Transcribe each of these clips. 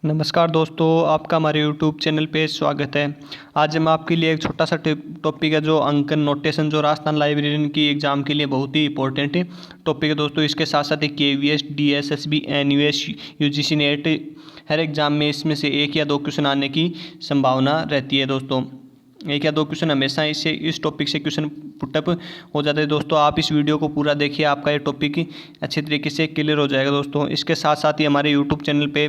नमस्कार दोस्तों, आपका हमारे यूट्यूब चैनल पे स्वागत है। आज हम आपके लिए एक छोटा सा टॉपिक है जो अंकन नोटेशन, जो राजस्थान लाइब्रेरियन की एग्ज़ाम के लिए बहुत ही इंपॉर्टेंट टॉपिक है दोस्तों। इसके साथ साथ एक KVS, DSSB, NUS, UGC NET, हर एग्ज़ाम में इसमें से एक या दो क्वेश्चन आने की संभावना रहती है दोस्तों। एक या दो क्वेश्चन हमेशा इस टॉपिक से क्वेश्चन पुटअप हो जाते हैं दोस्तों। आप इस वीडियो को पूरा देखिए, आपका ये टॉपिक अच्छे तरीके से क्लियर हो जाएगा दोस्तों। इसके साथ साथ ही हमारे यूट्यूब चैनल पे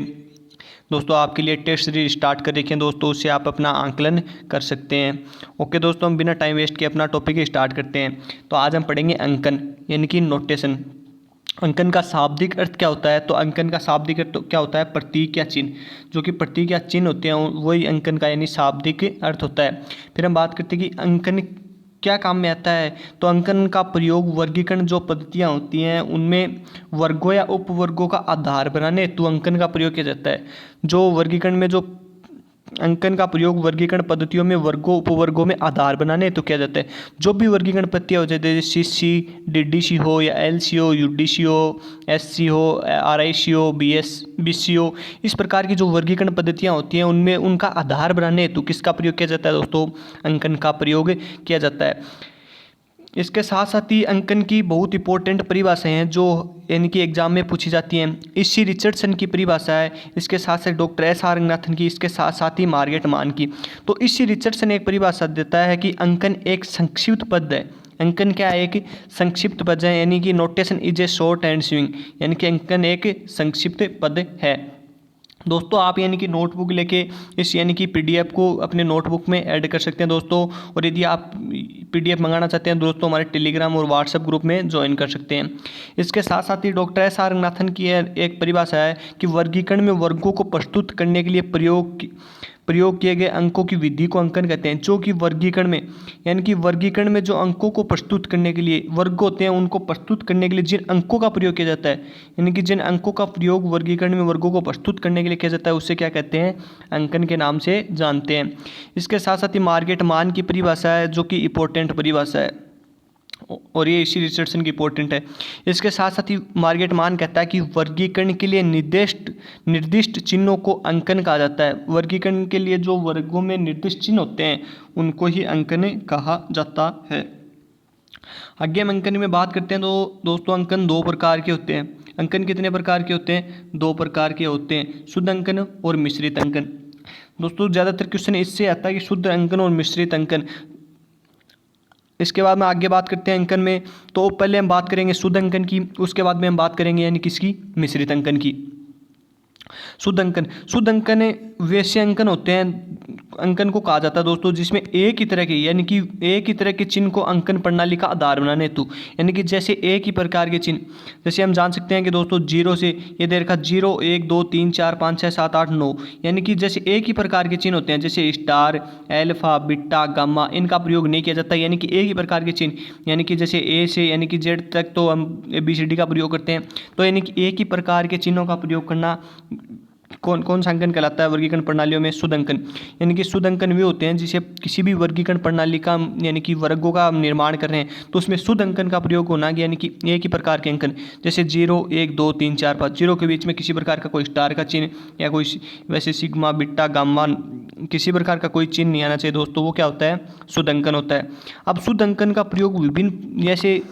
दोस्तों आपके लिए टेस्ट सीरीज स्टार्ट कर रखे हैं दोस्तों, उससे आप अपना आंकलन कर सकते हैं। ओके दोस्तों, हम बिना टाइम वेस्ट किए अपना टॉपिक स्टार्ट करते हैं। तो आज हम पढ़ेंगे अंकन यानी कि नोटेशन। अंकन का शाब्दिक अर्थ क्या होता है? तो अंकन का शाब्दिक अर्थ क्या होता है? प्रतीक या चिन्ह। जो कि प्रतीक या चिन्ह होते हैं वही अंकन का यानी शाब्दिक अर्थ होता है। फिर हम बात करते हैं कि अंकन क्या काम में आता है। तो अंकन का प्रयोग वर्गीकरण जो पद्धतियाँ होती हैं उनमें वर्गों या उपवर्गों का आधार बनाने हेतु अंकन का प्रयोग किया जाता है। जो वर्गीकरण में जो अंकन का प्रयोग वर्गीकरण पद्धतियों में वर्गों उपवर्गों में आधार बनाने हेतु किया जाता है। जो भी वर्गीकरण पद्धतियाँ हो जाती है, CC, DDC हो या LC हो, UDC हो, SC हो, RIC हो, BC हो, इस प्रकार की जो वर्गीकरण पद्धतियाँ होती हैं उनमें उनका आधार बनाने हेतु किसका प्रयोग किया जाता है दोस्तों? अंकन का प्रयोग किया जाता है। इसके साथ साथ ही अंकन की बहुत इंपॉर्टेंट परिभाषाएं हैं जो यानी कि एग्जाम में पूछी जाती हैं। इसी रिचर्डसन की परिभाषा है, इसके साथ साथ डॉक्टर S.R. रंगनाथन की, इसके साथ साथ ही मार्गरेट मान की। तो इसी रिचर्डसन एक परिभाषा देता है कि अंकन एक संक्षिप्त पद है। अंकन क्या है? एक संक्षिप्त पद है, यानी कि notation is a short and swing, यानी कि अंकन एक संक्षिप्त पद है दोस्तों। आप यानी कि नोटबुक लेके इस यानी कि PDF को अपने नोटबुक में ऐड कर सकते हैं दोस्तों। और यदि आप PDF मंगाना चाहते हैं दोस्तों, हमारे टेलीग्राम और व्हाट्सएप ग्रुप में ज्वाइन कर सकते हैं। इसके साथ साथ ही डॉक्टर S.R. रंगनाथन की एक परिभाषा है कि वर्गीकरण में वर्गों को प्रस्तुत करने के लिए प्रयोग किए गए अंकों की विधि को अंकन कहते हैं। जो कि वर्गीकरण में यानी कि वर्गीकरण में जो अंकों को प्रस्तुत करने के लिए वर्ग होते हैं उनको प्रस्तुत करने के लिए जिन अंकों का प्रयोग किया जाता है, यानी कि जिन अंकों का प्रयोग वर्गीकरण में वर्गों को प्रस्तुत करने के लिए किया जाता है उससे क्या कहते हैं? अंकन के नाम से जानते हैं। इसके साथ साथ ही मार्गरेट मान की परिभाषा है जो कि इंपॉर्टेंट परिभाषा है और ये इसी रिचर्डसन की इंपॉर्टेंट है। इसके साथ साथ ही मार्गरेट मान कहता है कि वर्गीकरण के लिए निर्दिष्ट चिन्हों को अंकन कहा जाता है। वर्गीकरण के लिए जो वर्गों में निर्दिष्ट चिन्ह होते हैं उनको ही अंकन कहा जाता है। आगे हम अंकन में बात करते हैं तो दोस्तों अंकन दो प्रकार के होते हैं। अंकन कितने प्रकार के होते हैं? दो प्रकार के होते हैं, शुद्ध अंकन और मिश्रित अंकन। दोस्तों ज़्यादातर क्वेश्चन इससे आता है कि शुद्ध अंकन और मिश्रित अंकन। इसके बाद में आगे बात करते हैं अंकन में। तो पहले हम बात करेंगे शुद्ध अंकन की, उसके बाद में हम बात करेंगे यानी किसकी? मिश्रित अंकन की। शुद्ध अंकन वैसे अंकन होते हैं, अंकन को कहा जाता है दोस्तों जिसमें एक ही तरह के यानी कि एक ही तरह के चिन्ह को अंकन प्रणाली का आधार बनाने हेतु, यानी कि जैसे एक ही प्रकार के चिन्ह, जैसे हम जान सकते हैं कि दोस्तों जीरो से ये दे रखा 0 1 2 3 4 5 6 7 8 9, यानी कि जैसे एक ही प्रकार के चिन्ह होते हैं जैसे स्टार, अल्फा, बीटा, गामा, इनका प्रयोग नहीं किया जाता, यानी कि एक ही प्रकार के चिन्ह, यानी कि जैसे A से यानी कि Z तक तो हम ABCD का प्रयोग करते हैं। तो यानी कि एक ही प्रकार के चिन्हों का प्रयोग करना कौन सा अंकन कहलाता है वर्गीकरण प्रणालियों में? शुद्ध अंकन। यानी कि शुद्ध अंकन वे होते हैं जिसे किसी भी वर्गीकरण प्रणाली का यानी कि वर्गों का निर्माण कर रहे हैं तो उसमें शुद्ध अंकन का प्रयोग होना, यानी कि एक ही प्रकार के अंकन, जैसे 0 1 2 3 4 5, 0 के बीच में किसी प्रकार का कोई स्टार का चिन्ह या कोई वैसे सिग्मा, बीटा, गामा, किसी प्रकार का कोई चिन्ह नहीं आना चाहिए दोस्तों, वो क्या होता है? शुद्ध अंकन होता है। अब शुद्ध अंकन का प्रयोग विभिन्न जैसे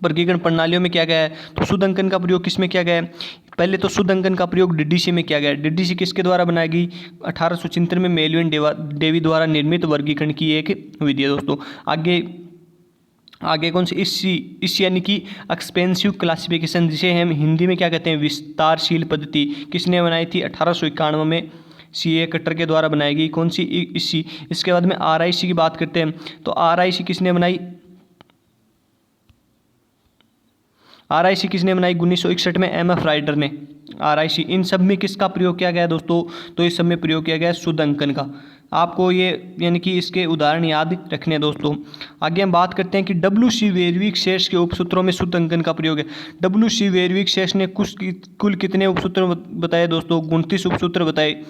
वर्गीकरण प्रणालियों में किया गया है। तो शुद्ध अंकन का प्रयोग किस में किया गया है? पहले तो शुद्ध अंकन का प्रयोग DDC में किया गया है। DDC किसके द्वारा बनाई गई? 1876 में मेलविन डेवी द्वारा निर्मित वर्गीकरण की एक विधि है दोस्तों। आगे कौन सी? इस यानी कि एक्सपेंसिव क्लासिफिकेशन, जिसे हम हिंदी में क्या कहते हैं? विस्तारशील पद्धति, किसने बनाई थी? 1891 में CA कटर के द्वारा बनाई गई। कौन सी? इसी। इसके बाद में RIC की बात करते हैं तो RIC किसने बनाई? RIC किसने बनाई? 1961 में MF राइडर ने। RIC, इन सब में किसका प्रयोग किया गया है दोस्तों? तो इस सब में प्रयोग किया गया है शुद्ध अंकन का। आपको ये यानी कि इसके उदाहरण याद रखने हैं दोस्तों। आगे हम बात करते हैं कि WC वेरविक शेष के उपसूत्रों में शुद्ध अंकन का प्रयोग है। WC वेरविक शेष ने कुल कितने उपसूत्र बताए दोस्तों? 29 उपसूत्र बताए।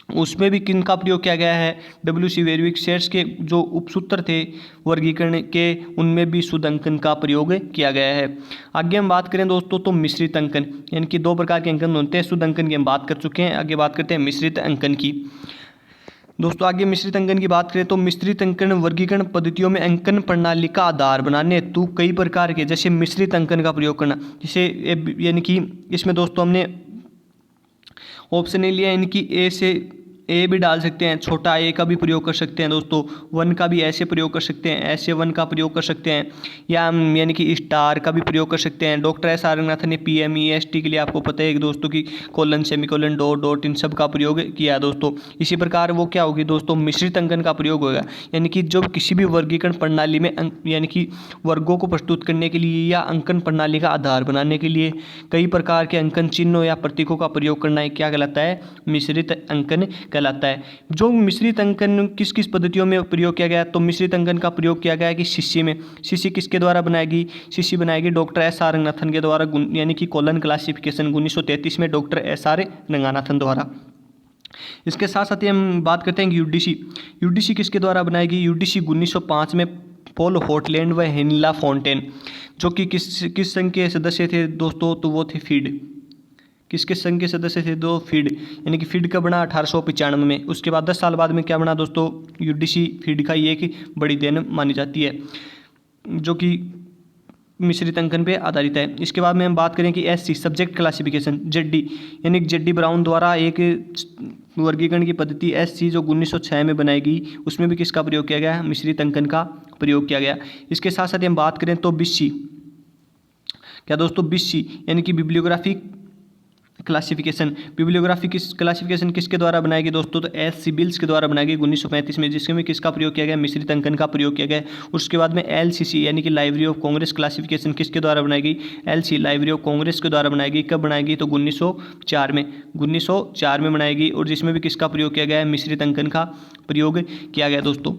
उसमें भी किन का प्रयोग किया गया है, डब्ल्यू सी वेरविक के जो उपसूत्र थे वर्गीकरण के, उनमें भी शुद्ध अंकन का प्रयोग किया गया है। आगे हम बात करें दोस्तों तो मिश्रित अंकन, यानी कि दो प्रकार के अंकन होते हैं। शुद्ध अंकन की हम बात कर चुके हैं, आगे बात करते हैं मिश्रित अंकन की। दोस्तों आगे मिश्रित अंकन की बात करें तो मिश्रित अंकन वर्गीकरण पद्धतियों में अंकन प्रणाली का आधार बनाने हेतु कई प्रकार के जैसे मिश्रित अंकन का प्रयोग करना, जैसे यानी कि इसमें दोस्तों हमने ऑप्शन ए लिया, यानी कि ए से ए भी डाल सकते हैं, छोटा ए का भी प्रयोग कर सकते हैं दोस्तों, वन का भी ऐसे प्रयोग कर सकते हैं, ऐसे वन का प्रयोग कर सकते हैं, या हम यानी कि स्टार का भी प्रयोग कर सकते हैं। डॉक्टर एस आर रंगनाथन ने PMEST के लिए आपको पता है कि दोस्तों की colon semicolon dot dot in सब का प्रयोग किया है दोस्तों। इसी प्रकार वो क्या होगी दोस्तों, मिश्रित अंकन का प्रयोग होगा, यानी कि जब किसी भी वर्गीकरण प्रणाली में यानी कि वर्गों को प्रस्तुत करने के लिए या अंकन प्रणाली का आधार बनाने के लिए कई प्रकार के अंकन चिन्हों या प्रतीकों का प्रयोग करना है, क्या कहलाता है, मिश्रित अंकन कहलाता है। जो मिश्रित अंकन किस किस पद्धतियों में प्रयोग किया गया, तो मिश्रित अंकन का प्रयोग किया गया है कि शिष्य में, शिष्य किसके द्वारा बनाएगी, शिष्य बनाएगी डॉक्टर एस आर रंगनाथन के द्वारा, यानी कि कॉलन क्लासिफिकेशन 1933 में डॉक्टर एस आर रंगनाथन द्वारा। इसके साथ साथ ही हम बात करते हैं कि यूडीसी किसके द्वारा बनाएगी, यूडीसी 1905 में पॉल हॉटलैंड व हेनिला फॉन्टेन, जो कि किस संघ के सदस्य थे दोस्तों, तो वो थे फीड। किसके संघ के सदस्य थे, दो फीड, यानी कि फीड का बना 1895 में। उसके बाद 10 साल बाद में क्या बना दोस्तों, यूडीसी। फीड का ये एक बड़ी देन मानी जाती है, जो कि मिश्रित अंकन पे आधारित है। इसके बाद में हम बात करें कि SC सब्जेक्ट क्लासिफिकेशन, जेडी, यानी कि जेडी ब्राउन द्वारा एक वर्गीकरण की पद्धति SC जो 1906 में बनाई गई, उसमें भी किसका प्रयोग किया गया, मिश्रित अंकन का प्रयोग किया गया। इसके साथ साथ हम बात करें तो BC, क्या दोस्तों, BC यानी कि बिब्लियोग्राफी क्लासिफिकेशन, बिब्लियोग्राफी क्लासिफिकेशन किसके द्वारा बनाएगी दोस्तों, तो SC बिल्स के द्वारा बनाएगी 1935 में, जिसमें किसका प्रयोग किया गया, मिश्रित अंकन का प्रयोग किया गया। उसके बाद में LCC यानी कि लाइब्रेरी ऑफ कांग्रेस क्लासिफिकेशन किसके द्वारा बनाएगी, LC लाइब्रेरी ऑफ कांग्रेस के द्वारा बनाएगी। कब बनाएगी, तो 1904 में, 1904 में बनाएगी, और जिसमें भी किसका प्रयोग किया गया है, मिश्रित अंकन का प्रयोग किया गया दोस्तों।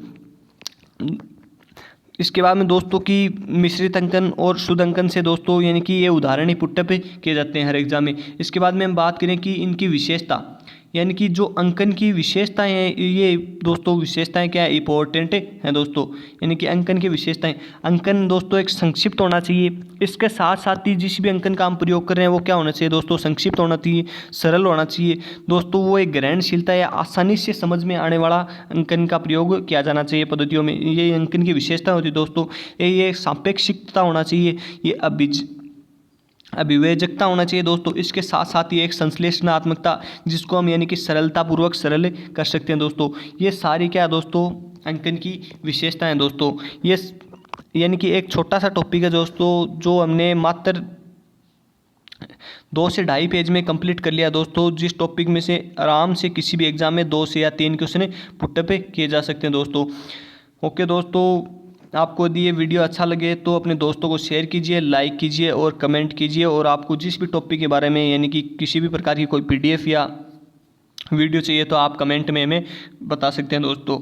इसके बाद में दोस्तों की मिश्रित अंकन और शुद्ध अंकन से दोस्तों यानी कि ये उदाहरण ही पुटअप किए जाते हैं हर एग्जाम में। इसके बाद में हम बात करें कि इनकी विशेषता, यानी कि जो अंकन की विशेषताएं हैं, ये दोस्तों विशेषताएं क्या है, इंपॉर्टेंट हैं दोस्तों, यानी कि अंकन की विशेषताएं। अंकन दोस्तों एक संक्षिप्त होना चाहिए, इसके साथ साथ ही जिस भी अंकन का हम प्रयोग कर रहे हैं वो क्या होना चाहिए दोस्तों, संक्षिप्त होना चाहिए, सरल होना चाहिए दोस्तों, वो एक ग्रहणशीलता या आसानी से समझ में आने वाला अंकन का प्रयोग किया जाना चाहिए पद्धतियों में। ये अंकन की विशेषता होती है दोस्तों। ये सापेक्षिकता होना चाहिए, ये अभिवेजकता होना चाहिए दोस्तों। इसके साथ साथ ही एक संश्लेषणात्मकता, जिसको हम यानी कि सरलतापूर्वक सरल कर सकते हैं दोस्तों। ये सारी क्या है दोस्तों, अंकन की विशेषताएं दोस्तों। ये यानी कि एक छोटा सा टॉपिक है दोस्तों, जो हमने मात्र 2 से 2.5 पेज में कंप्लीट कर लिया दोस्तों, जिस टॉपिक में से आराम से किसी भी एग्जाम में 2 से या 3 क्वेश्चन पुटअप किए जा सकते हैं दोस्तों। ओके दोस्तों, आपको यदि ये वीडियो अच्छा लगे तो अपने दोस्तों को शेयर कीजिए, लाइक कीजिए और कमेंट कीजिए। और आपको जिस भी टॉपिक के बारे में यानी कि किसी भी प्रकार की कोई PDF या वीडियो चाहिए तो आप कमेंट में हमें बता सकते हैं दोस्तों।